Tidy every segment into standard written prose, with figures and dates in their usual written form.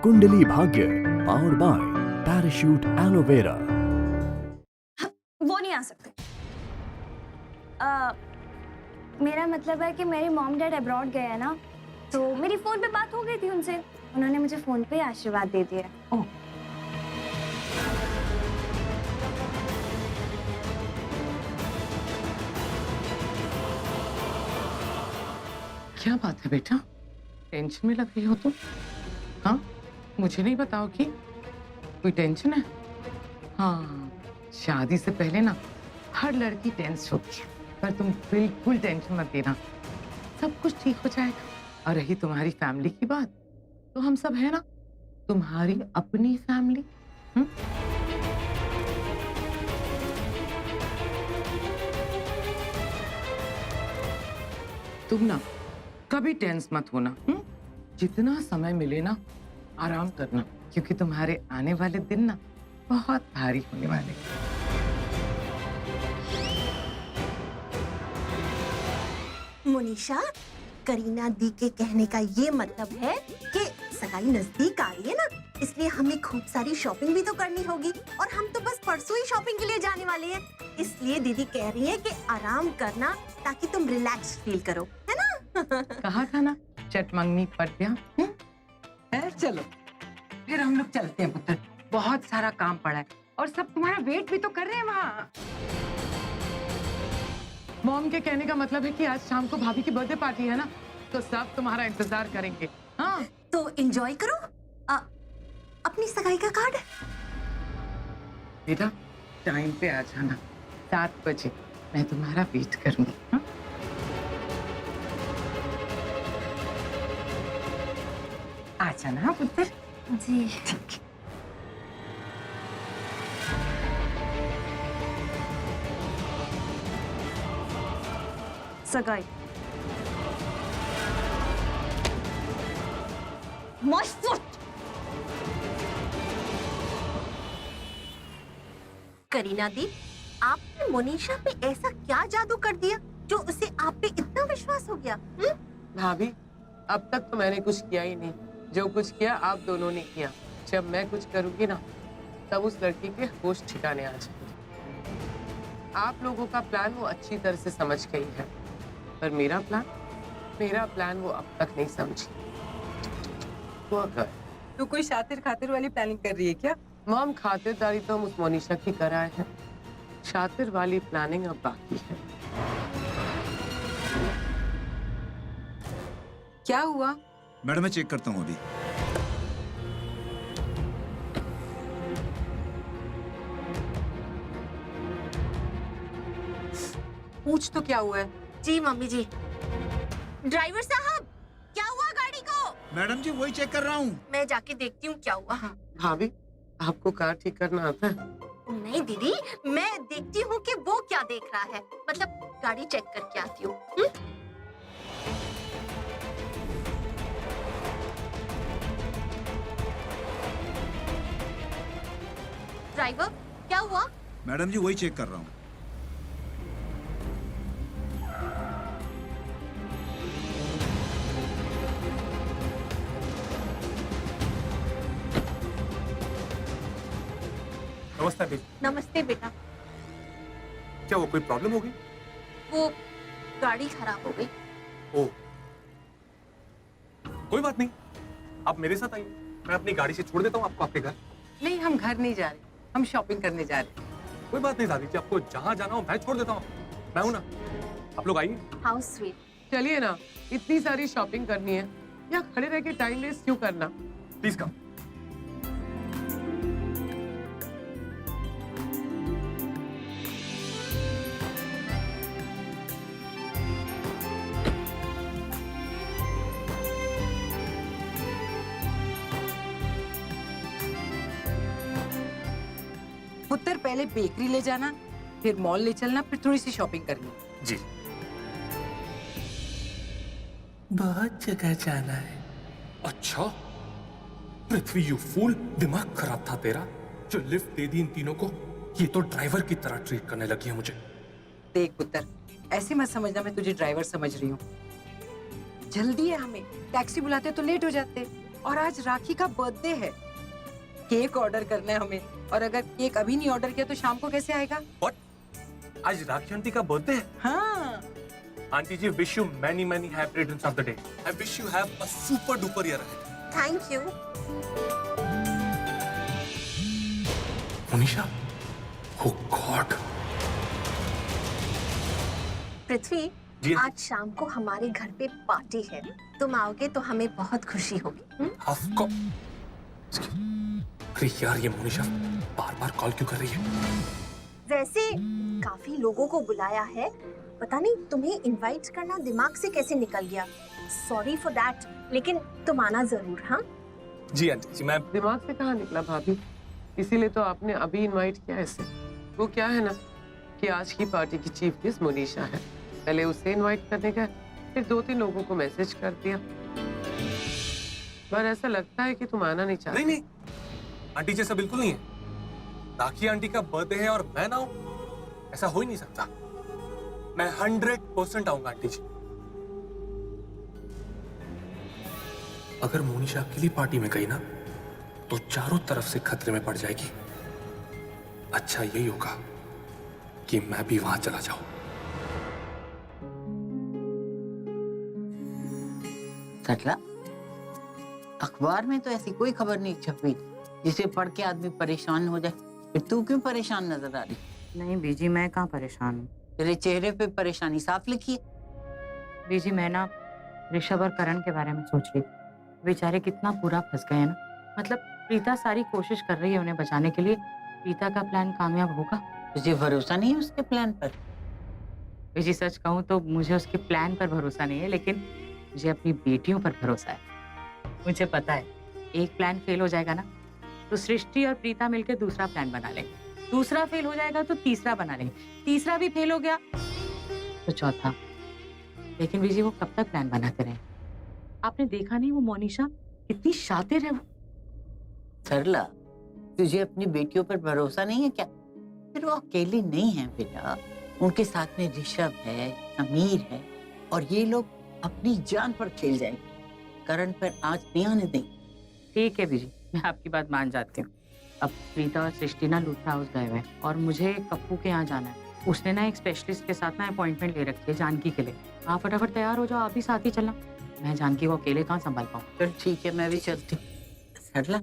Kundali Bhagya powered by parachute aloe vera. वो नहीं आ सकते। मेरा मतलब है कि मेरे मॉम डैड अब्रॉड गए हैं ना, तो मेरी फोन पे बात हो गई थी उनसे, उन्होंने मुझे फोन पे आशीर्वाद दे दिया। ओह, क्या बात है बेटा, टेंशन में लग रही हो तुम? हाँ, मुझे नहीं बताओगी, कोई टेंशन है? हाँ, शादी से पहले ना हर लड़की टेंस होती है, पर तुम बिल्कुल टेंशन मत लेना, सब कुछ ठीक हो जाएगा। और रही तुम्हारी फैमिली की बात, तो हम सब है ना, तुम्हारी अपनी फैमिली। तुम ना कभी टेंस मत होना। जितना समय मिले ना आराम करना, क्योंकि तुम्हारे आने वाले दिन ना बहुत भारी होने वाले हैं। मोनिशा, करीना दी के कहने का ये मतलब है कि सगाई नजदीक आ रही है ना, इसलिए हमें खूब सारी शॉपिंग भी तो करनी होगी, और हम तो बस परसों ही शॉपिंग के लिए जाने वाले हैं। इसलिए दीदी कह रही है कि आराम करना ताकि तुम रिलैक्स फील करो, है ना? कहा था ना, चटमंगनी पट गया। चलो फिर हम लोग चलते हैं पुत्र, बहुत सारा काम पड़ा है और सब तुम्हारा वेट भी तो कर रहे हैं वहाँ। मॉम के कहने का मतलब है कि आज शाम को भाभी की बर्थडे पार्टी है ना, तो सब तुम्हारा इंतजार करेंगे। हाँ, तो एंजॉय करो। अपनी सगाई का कार्ड बेटा टाइम पे आ जाना, 7 बजे मैं तुम्हारा वेट करूंगी। हाँ? आ जाना पुत्र। जी। सगाई My foot! करीना दी, आपने मोनिशा पे ऐसा क्या जादू कर दिया जो उसे आप पे इतना विश्वास हो गया? भाभी, अब तक तो मैंने कुछ किया ही नहीं, जो कुछ किया आप दोनों ने किया। जब मैं कुछ करूंगी ना, तब उस लड़की के होश ठिकाने आ जाएंगे। आप लोगों का प्लान वो अच्छी तरह से समझ गई है, पर मेरा प्लान वो अब तक नहीं समझी। वो अगर तू कोई शातिर खातिर वाली प्लानिंग कर रही है क्या? मॉम, खातिरदारी तो हम उस मोनिशा की कराए हैं, शातिर वाली प्लानिंग अब बाकी है। क्या हुआ? मैडम मैं चेक करता हूँ अभी। पूछ तो क्या हुआ है? जी मम्मी जी। ड्राइवर साहब, क्या हुआ गाड़ी को? मैडम जी वही चेक कर रहा हूँ। मैं जाके देखती हूँ क्या हुआ। हाँ। भाभी, आपको कार ठीक करना आता है? नहीं दीदी, मैं देखती हूँ कि वो क्या देख रहा है, मतलब गाड़ी चेक करके आती हूँ। ड्राइवर, क्या हुआ? मैडम जी वही चेक कर रहा हूँ। नमस्ते बेटा। नमस्ते बेटा। क्या वो कोई प्रॉब्लम हो गई? वो गाड़ी खराब हो गई। ओ, कोई बात नहीं, आप मेरे साथ आइए, मैं अपनी गाड़ी से छोड़ देता हूँ आपको आपके घर। नहीं, हम घर नहीं जा रहे, हम शॉपिंग करने जा रहे हैं। कोई बात नहीं दादी जी, आपको जहाँ जाना हो मैं छोड़ देता हूँ, मैं हूँ ना, आप लोग आइए। How sweet. चलिए ना, इतनी सारी शॉपिंग करनी है, यहाँ खड़े रह के टाइम वेस्ट क्यों करना? Please come. पुत्र पहले बेकरी ले जाना, फिर मॉल ले चलना, फिर थोड़ी सी शॉपिंग करनी। जी। बहुत जगह जाना है। अच्छा, पृथ्वी यू फूल, दिमाग खराब था तेरा, जो लिफ्ट दे दी इन तीनों को, ये तो ड्राइवर की तरह ट्रीट करने लगी है मुझे। देख पुत्र, ऐसे मत समझना मैं तुझे ड्राइवर समझ रही हूँ। जल्दी है हमें, टैक्सी बुलाते तो लेट हो जाते। और आज राखी का बर्थडे है। केक ऑर्डर करना है हमें, और अगर केक अभी नहीं ऑर्डर किया तो शाम को कैसे आएगा? आज राखी आंटी का बर्थडे है। हाँ। आंटी जी, wish you many many happy returns of the day. I wish you have a super duper year ahead. Thank you. Monisha, oh God. Prithvi, जी आज शाम को हमारे घर पे पार्टी है, तुम आओगे तो हमें बहुत खुशी होगी। Of course. अरे यार, ये मोनिशा बार बार कॉल क्यों कर रही है? वैसे काफी लोगों को बुलाया है, पता नहीं तुम्हें इनवाइट करना दिमाग से कैसे निकल गया। सॉरी फॉर दैट, लेकिन तुम आना जरूर। हाँ जी आंटी जी, मैं दिमाग से कहाँ निकला भाभी, इसीलिए तो आपने अभी इनवाइट किया इसे। वो क्या है ना कि आज की पार्टी की चीफ गेस्ट मोनिशा है, पहले उसे इनवाइट करने का, फिर 2-3 लोगों को मैसेज कर दिया। पर ऐसा लगता है कि तुम आना नहीं चाहते। नहीं, आंटी जी ऐसा बिल्कुल नहीं है। राखी आंटी का बर्थडे है और मैं ना आऊं, ऐसा हो ही नहीं सकता। मैं 100% आऊंगा आंटी जी। अगर मोनिशा अकेली पार्टी में गई ना तो चारों तरफ से खतरे में पड़ जाएगी। अच्छा यही होगा कि मैं भी वहां चला जाऊं। सटला, अखबार में तो ऐसी कोई खबर नहीं छपी जिसे पढ़ के आदमी परेशान हो जाए। फिर तू क्यों परेशान नजर आ रही? नहीं बीजी, मैं कहाँ परेशान हूँ। तेरे चेहरे पे परेशानी साफ लिखी है। बीजी, मैं ना ऋषभ और करण के बारे में सोच रही थी। बेचारे कितना बुरा फंस गए हैं ना। मतलब प्रीता सारी कोशिश कर रही है उन्हें बचाने के लिए। प्रीता का प्लान कामयाब होगा? तुझे भरोसा नहीं है उसके प्लान पर? बीजी, सच कहूँ तो मुझे उसके प्लान पर भरोसा नहीं है, लेकिन मुझे अपनी बेटियों पर भरोसा है। मुझे पता है एक प्लान फेल हो जाएगा ना तो सृष्टि और प्रीता मिलकर दूसरा प्लान बना लेंगे, दूसरा फेल हो जाएगा तो तीसरा बना लेंगे, तीसरा भी फेल हो गया तो चौथा। लेकिन बीजी, वो कब तक प्लान बनाते रहे? आपने देखा नहीं वो मोनिशा कितनी शातिर है वो। सरला, तुझे अपनी बेटियों पर भरोसा नहीं है क्या? फिर वो अकेली नहीं है बेटा, उनके साथ में ऋषभ है, समीर है, और ये लोग अपनी जान पर खेल जाएंगे। करण पर आज नहीं आने देंगे। ठीक है बीजी, मैं आपकी बात मान जाती हूँ। अब प्रीता और सृष्टि ना लूथरा हाउस गए हुए हैं और मुझे कप्पू के यहाँ जाना है। उसने ना एक स्पेशलिस्ट के साथ ना अपॉइंटमेंट ले रखी है जानकी के लिए। आप फटाफट तैयार हो जाओ, आप भी साथ ही चलना। मैं जानकी को अकेले कहाँ संभाल पाऊँ। चल ठीक है, मैं भी चलती हूँ। सरला,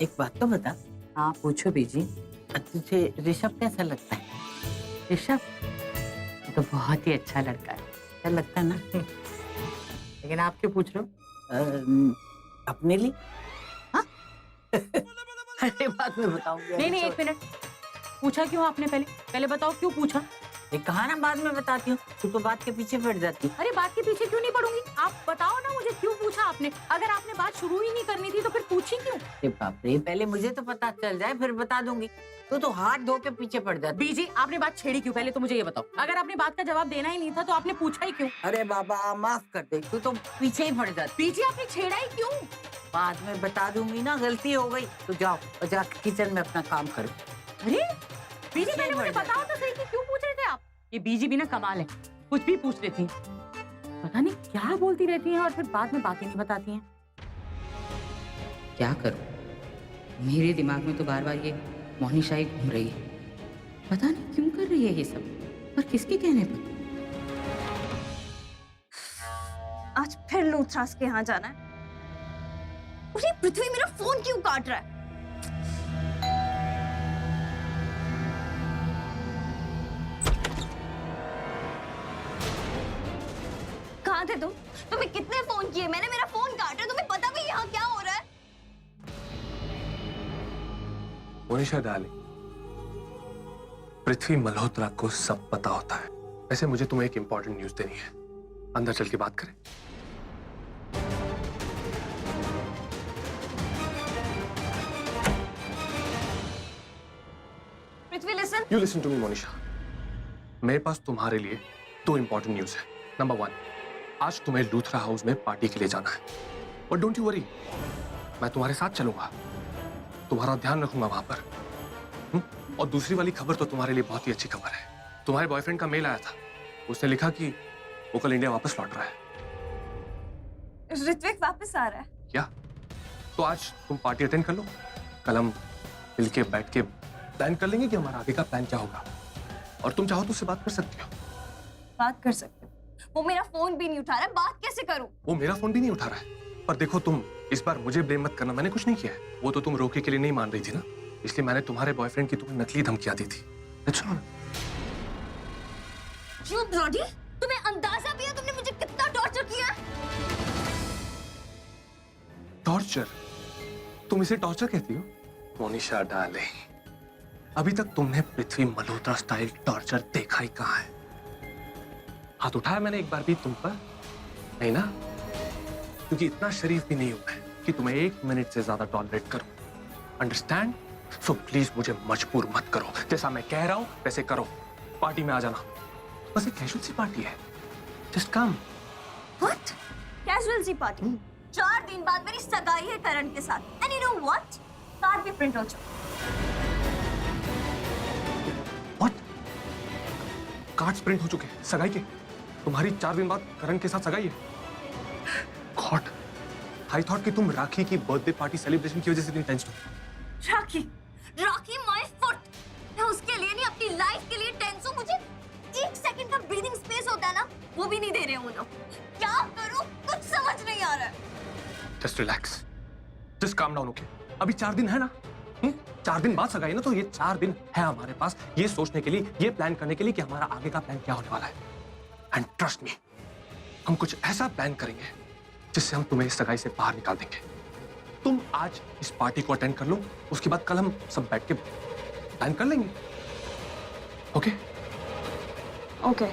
एक बात तो बता। हाँ पूछो बीजी। तुझे ऋषभ कैसा लगता है? ऋषभ तो बहुत ही अच्छा लड़का है। अच्छा लगता है ना? लेकिन आप क्यों पूछ रहे हो? अपने लिए? हाँ? अरे बाद में बताऊंगी। नहीं, 1 मिनट। पूछा क्यों आपने? पहले बताओ क्यों पूछा? ये कहा ना बाद में बताती हूँ, तू तो बात के पीछे पड़ जाती। अरे बात के पीछे क्यों नहीं पड़ूंगी? आप बताओ ना मुझे क्यों पूछा आपने। अगर आपने बात शुरू ही नहीं करनी थी तो फिर पूछी क्यों? अरे बाप रे, पहले मुझे तो पता चल जाए फिर बता दूंगी। तू तो हाथ धो के पीछे पड़ जाती। बीजी, आपने बात छेड़ी क्यों? पहले तो मुझे ये बताओ। अगर आपने बात का जवाब देना ही नहीं था तो आपने पूछा ही क्यों? अरे बाबा माफ कर दे, तू तो पीछे ही पड़ जाती। बीजी, आपने छेड़ा ही क्यों? बाद में बता दूंगी ना, गलती हो गई। तो जाओ और जाके किचन में अपना काम करो। अरे बीजी, पहले मुझे बताओ तो सही कि क्यों पूछ रहे थे आप? ये बीजी भी ना कमाल है, कुछ भी पूछ लेती हैं। पता नहीं क्या बोलती रहती हैं और फिर बाद में बातें नहीं बताती हैं। क्या करूं? मेरे दिमाग में तो बार बार ये मोनिशा ही घूम रही है। पता नहीं क्यों कर रही है ये सब, पर किसके कहने पर? आज फिर लूथरास के यहाँ जाना है। उसी पृथ्वी मेरा फोन क्यों काट रहा है? कहाँ थे तुम? तुम्हें कितने फोन किए मैंने? मेरा फोन काट रहा है, तुम्हें पता भी यहाँ क्या हो रहा है? मोनिशा डार्लिंग, पृथ्वी मल्होत्रा को सब पता होता है। वैसे मुझे तुम्हें एक इंपॉर्टेंट न्यूज देनी है, अंदर चल के बात करें। Prithvi listen. You listen to me, Monisha. मेरे पास तुम्हारे लिए 2 इंपॉर्टेंट न्यूज है। नंबर 1, आज तुम्हें लूथरा हाउस में पार्टी के लिए जाना है। और डोंट यू वरी, मैं तुम्हारे साथ चलूंगा, तुम्हारा ध्यान रखूंगा वहां पर। और दूसरी वाली खबर तो तुम्हारे लिए बहुत ही अच्छी खबर है। तुम्हारे बॉयफ्रेंड का मेल आया था, उसने लिखा कि वो कल इंडिया वापस लौट रहा है। ऋत्विक वापस आ रहा है? किया। तो आज तुम पार्टी अटेंड कर लो, कल हम मिल के बैठ के प्लान कर लेंगे कि हमारा आगे का प्लान क्या होगा। और तुम चाहो तो उससे बात कर सकती हो। बात कर सकते हो? वो मेरा फोन भी नहीं उठा रहा है, बात कैसे करूं? वो मेरा फोन भी नहीं उठा रहा है। पर देखो, तुम इस बार मुझे ब्लेम मत करना, मैंने कुछ नहीं किया है। वो तो तुम रोके के लिए नहीं मान रही थी ना, इसलिए मैंने तुम्हारे बॉयफ्रेंड की तुम्हें नकली धमकियां दी थी। अच्छा You bloody! तुम्हें अंदाजा भी है तुमने मुझे कितना टॉर्चर किया है? टॉर्चर? तुम इसे टॉर्चर कहती हो? मोनिशा डार्लिंग, अभी तक तुमने पृथ्वी मल्होत्रा स्टाइल टॉर्चर देखा ही कहाँ है? हाथ उठाया मैंने एक बार भी तुम पर? नहीं ना? क्योंकि इतना शरीफ भी नहीं हूं मैं कि तुम्हें 1 मिनट से ज्यादा टॉलरेट करूं। अंडरस्टैंड? सो प्लीज मुझे मजबूर मत करो, जैसा मैं कह रहा हूं वैसे करो। पार्टी में आ जाना, बस एक कैजुअल सी पार्टी है, जस्ट कम। What? Casual सी पार्टी? 4 दिन बाद मेरी सगाई है करण के साथ। And you know what? Card भी प्रिंट हो चुका। What? कार्ड्स प्रिंट हो चुके हैं सगाई के? तुम्हारी 4 दिन बाद करण के साथ सगाई है? गॉड, आई थॉट कि तुम राखी की बर्थडे पार्टी सेलिब्रेशन की वजह से इतनी टेंशन हो। राखी, राखी माय फुट। मैं उसके लिए नहीं, अपनी लाइफ के लिए टेंस हूं। मुझे 1 सेकंड का ब्रीदिंग स्पेस होता है ना, वो भी नहीं दे रहे हो लोग। क्या करूं, कुछ समझ नहीं आ रहा है। Just relax, just calm down, okay? अभी 4 दिन है ना? 4 दिन बाद सगाई ना, तो ये 4 दिन है हमारे पास ये सोचने के लिए, ये प्लान करने के लिए कि हमारा आगे का प्लान क्या होने वाला है। एंड ट्रस्ट मी, हम कुछ ऐसा प्लान करेंगे जिससे हम तुम्हें इस सगाई से बाहर निकाल देंगे। तुम आज इस पार्टी को अटेंड कर लो, उसके बाद कल हम सब बैठ के प्लान कर लेंगे, ओके? ओके।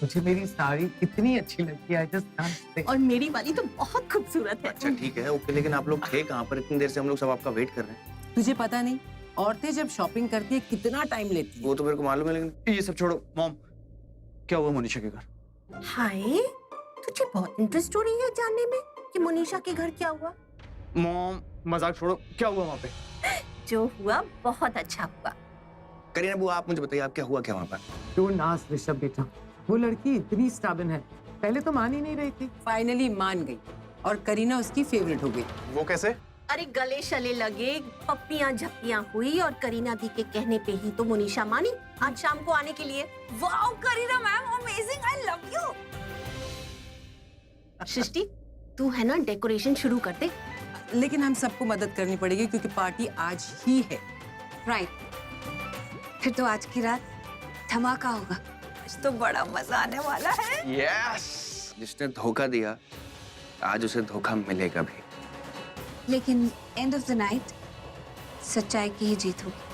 मुझे मेरी साड़ी कितनी अच्छी लगती है, I just can't say। और मेरी वाली तो बहुत खूबसूरत है। अच्छा ठीक है, ओके, लेकिन आप लोग थे कहाँ पर? इतनी देर से हम लोग सब आपका वेट कर रहे हैं। तुझे पता नहीं, औरतें जब शॉपिंग करती है कितना टाइम लेती है। वो तो मेरे को मालूम है, लेकिन ये सब छोड़ो। मॉम, क्या हुआ मोनिशा के घर? हाय, तुझे बहुत इंटरेस्ट हो रही है जानने में कि मोनिशा के घर क्या हुआ? मॉम, मजाक छोड़ो, क्या हुआ वहाँ पे? जो हुआ बहुत अच्छा हुआ। करीना बुआ, आप मुझे बताइए, आप क्या हुआ क्या वहाँ पर? डोंट आस्क ऋषभ बेटा, वो लड़की इतनी स्टबर्न है, पहले तो मान ही नहीं रही थी, फाइनली मान गई और करीना उसकी फेवरेट हो गई। वो कैसे? अरे गले शले लगे, पप्पियां झप्पियां हुई और करीना दी के कहने पे ही तो मोनिशा मानी आज शाम को आने के लिए। Wow Kareena ma'am, amazing, I love you. Srishti, तू है ना डेकोरेशन शुरू कर दे। लेकिन हम सबको मदद करनी पड़ेगी क्योंकि पार्टी आज ही है। राइट, फिर तो आज की रात धमाका होगा। आज तो बड़ा मजा आने वाला है। यस, जिसने धोखा दिया आज उसे धोखा मिलेगा भी। लेकिन एंड ऑफ द नाइट सच्चाई की ही जीत होगी।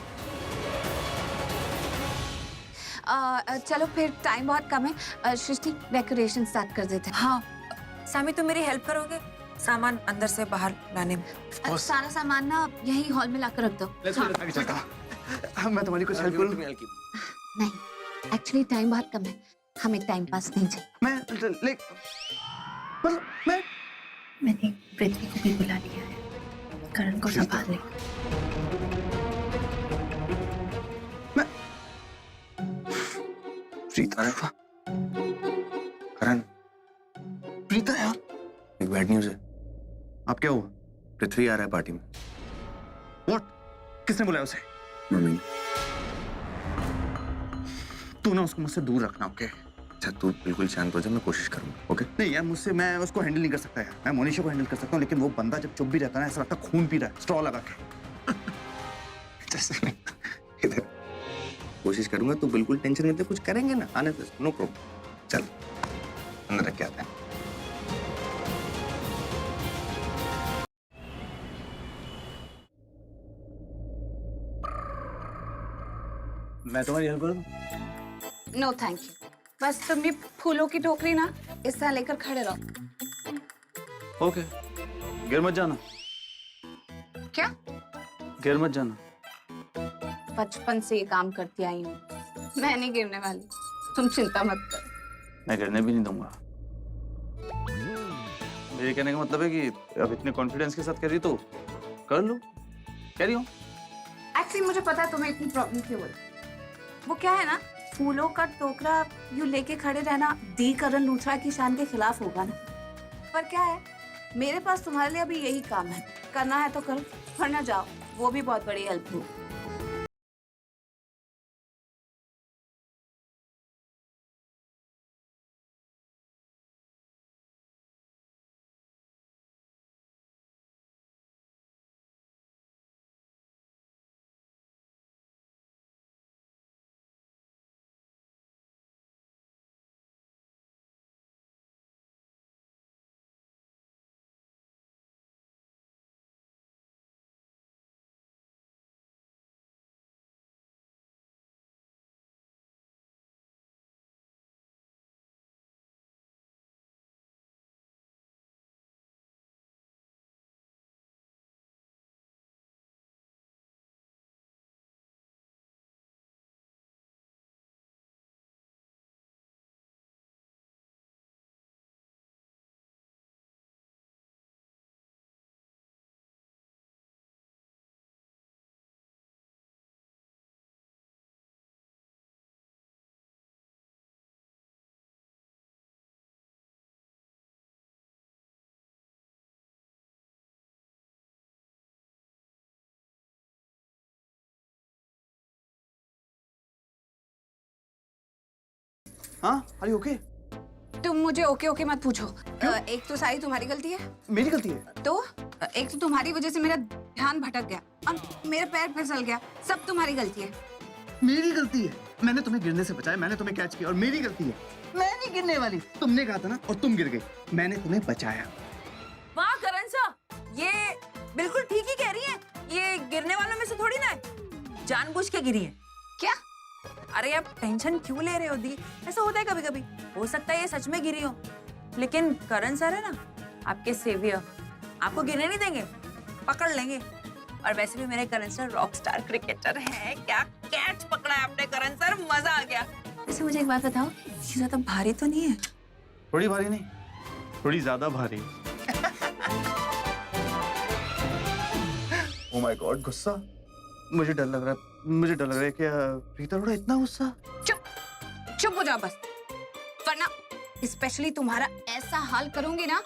चलो फिर, टाइम बहुत कम है। सृष्टि, डेकोरेशन स्टार्ट कर देते हैं। हाँ, सामी तुम मेरी हेल्प करोगे सामान अंदर से बाहर लाने में? सारा सामान ना यही हॉल में लाकर रख दो। मैं तुम्हारी कुछ हेल्प करूँ? नहीं, एक्चुअली टाइम बहुत कम है, हमें टाइम पास नहीं चाहिए। मैंने पृथ्वी को भी बुला लिया है, करण को संभाल ले। प्रीता, करण, प्रीता यार, एक बैड न्यूज है। आप क्या हुआ? पृथ्वी आ रहा है पार्टी में। व्हाट? किसने बुलाया उसे? मम्मी ने। तू ना उसको मुझसे दूर रखना, ओके? अच्छा तू बिल्कुल शांत हो जा, मैं कोशिश करूंगा, ओके? नहीं यार, मुझसे मैं उसको हैंडल नहीं कर सकता यार। मैं मोनिशा को हैंडल कर सकता हूँ, लेकिन वो बंदा जब चुप भी रहता है ना, ऐसा लगता है खून पी रहा है स्ट्रॉ लगा के। जैसे इधर कोशिश करूंगा, तू बिल्कुल टेंशन मत ले, कुछ करेंगे ना, आने दे, नो प्रॉब्लम। चल अंदर रख के आते हैं। मैं तुम्हारी हेल्प करूँ? नो थैंक यू, बस तुम भी फूलों की टोकरी ना इस तरह लेकर खड़े रहो। ओके, गिर मत जाना। क्या? गिर मत जाना। बचपन से ये काम करती आई हूँ, मैं नहीं गिरने वाली, तुम चिंता मत करो। मैं गिरने भी नहीं दूंगा। मेरे कहने का मतलब है कि अब इतने कॉन्फिडेंस के साथ कह रही तो कर लो, कह रही हो। एक्चुअली मुझे पता है तुम्हें इतनी प्रॉब्लम क्यों हो रही। वो क्या है ना, फूलों का टोकरा यूं लेके खड़े रहना दी करण लूथरा की शान के खिलाफ होगा ना, पर क्या है, मेरे पास तुम्हारे लिए अभी यही काम है, करना है तो करो, वरना जाओ, वो भी बहुत बड़ी हेल्प होगी। हाँ, आर यू ओके? तुम मुझे ओके ओके मत पूछो। एक तो सारी तुम्हारी गलती है। मेरी गलती है? तो एक तो तुम्हारी वजह से मेरा ध्यान भटक गया और मेरा पैर फिसल गया, सब तुम्हारी गलती है। मेरी गलती है? मैंने तुम्हें गिरने से बचाया, मैंने तुम्हें कैच किया और मेरी गलती है। मैं नहीं गिरने वाली, तुमने कहा था ना और तुम गिर गई, मैंने तुम्हें बचाया। वाह करण सा, ये बिल्कुल ठीक ही कह रही है, ये गिरने वालों में से थोड़ी ना है, जानबूझ के गिरी है। क्या? अरे आप टेंशन क्यों ले रहे हो दी, ऐसा होता है कभी कभी, हो सकता है ये सच में गिरी हो, लेकिन करण सर है ना आपके सेवियर, आपको गिरने नहीं देंगे, पकड़ लेंगे। और वैसे भी मेरे करण सर रॉक स्टार क्रिकेटर हैं, क्या कैच पकड़ा है आपने करण सर, मजा आ गया। वैसे मुझे एक बात बताओ, ये ज्यादा भारी तो नहीं है? थोड़ी भारी नहीं, थोड़ी ज्यादा भारी। ओह माय गॉड, गुस्सा, मुझे डर लग रहा है, मुझे डर लग रहा है। क्या प्रीता थोड़ा इतना गुस्सा? चुप हो जाओ बस, वरना स्पेशली तुम्हारा ऐसा हाल करूंगी ना,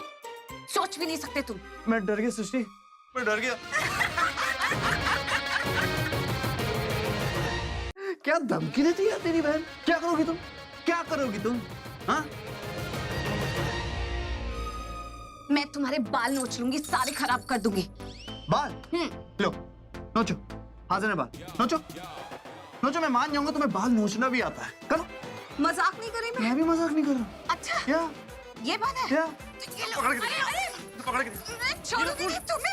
सोच भी नहीं सकते तुम। मैं डर गया सृष्टि, मैं डर गया। क्या धमकी देती है तेरी बहन? क्या करोगी तुम, क्या करोगी तुम? हाँ, मैं तुम्हारे बाल नोच लूंगी, सारे खराब कर दूंगी। बाल? लो नोचो, हाजिर है बाल, नोचो नोचो। मैं मान जाऊंगा तुम्हें बाल नोचना भी आता है, करो। मजाक नहीं करी मैं भी मजाक नहीं कर रहा। अच्छा, क्या ये बात है? क्या? पकड़ के छोड़ूंगी नहीं तुम्हें।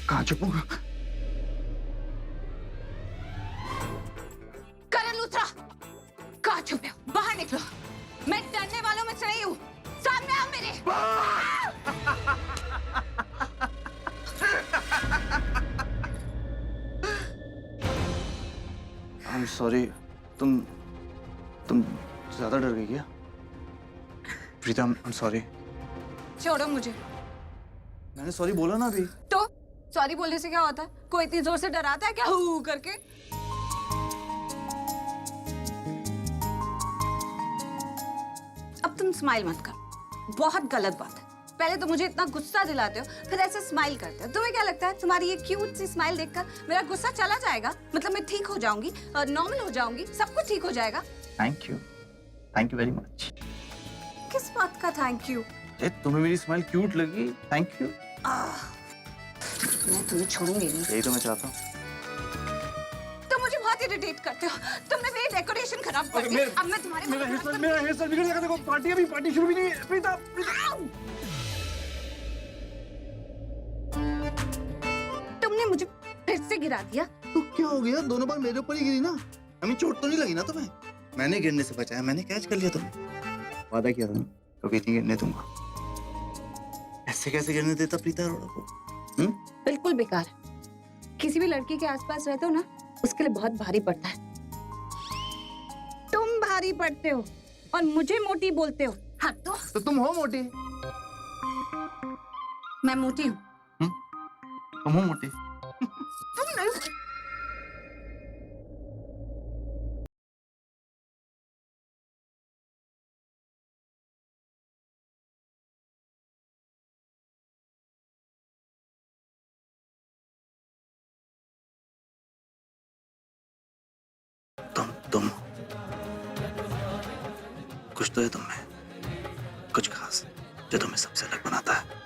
कहाँ छुपूंगा? करण लूथरा, कहाँ छुपे हो? बाहर निकलो, मैं डरने वालों में से नहीं हूँ, सामने आओ मेरे। I'm sorry, तुम ज्यादा डर गई क्या? Preeta, I'm sorry। छोड़ो मुझे। मैंने सॉरी बोला ना अभी। तो सॉरी बोलने से क्या होता है? कोई इतनी जोर से डराता है क्या हू करके? अब तुम स्माइल मत कर, बहुत गलत बात है। पहले तो मुझे इतना गुस्सा दिलाते हो, फिर ऐसे स्माइल करते हो। तुम्हें क्या लगता है तुम्हारी ये क्यूट सी स्माइल देखकर मेरा गुस्सा चला जाएगा? मतलब मैं ठीक हो जाऊंगी, नॉर्मल हो जाऊंगी, सब कुछ ठीक हो जाएगा? Thank you very much. किस बात का थैंक यू? तुम्हें मेरी स्माइल क्यूट लगी, थैंक यू। मैं तुम्हें छोड़ूंगी नहीं। यही तो मैं चाहता हूँ। तुम मुझे बहुत इरिटेट करते हो, तुमने मेरी डेकोरेशन खराब कर दी। अब मैं तुम्हारे मेरा हेयर स्टाइल बिगड़ जाएगा। देखो पार्टी शुरू भी नहीं है। प्रीता, तुमने मुझे फिर से गिरा दिया। तो क्या हो गया? दोनों बार मेरे ऊपर ही गिरी ना। हमें चोट तो नहीं लगी ना तुम्हें? मैंने गिरने से बचाया, मैंने कैच कर लिया तुम्हें। वादा किया था ना, कभी नहीं गिरने दूंगा। ऐसे कैसे गिरने देता प्रीता अरोड़ा को? बिल्कुल बेकार है। किसी भी लड़की के आसपास रहते हो ना, उसके लिए बहुत भारी पड़ता है। तुम भारी पड़ते हो और मुझे मोटी बोलते हो। हाँ तो तुम हो मोटी। मैं मोटी हूँ। तुम हो मोटी। तुम नहीं। तुम कुछ तो है तुम में, कुछ खास जो तुम्हें सबसे अलग बनाता है।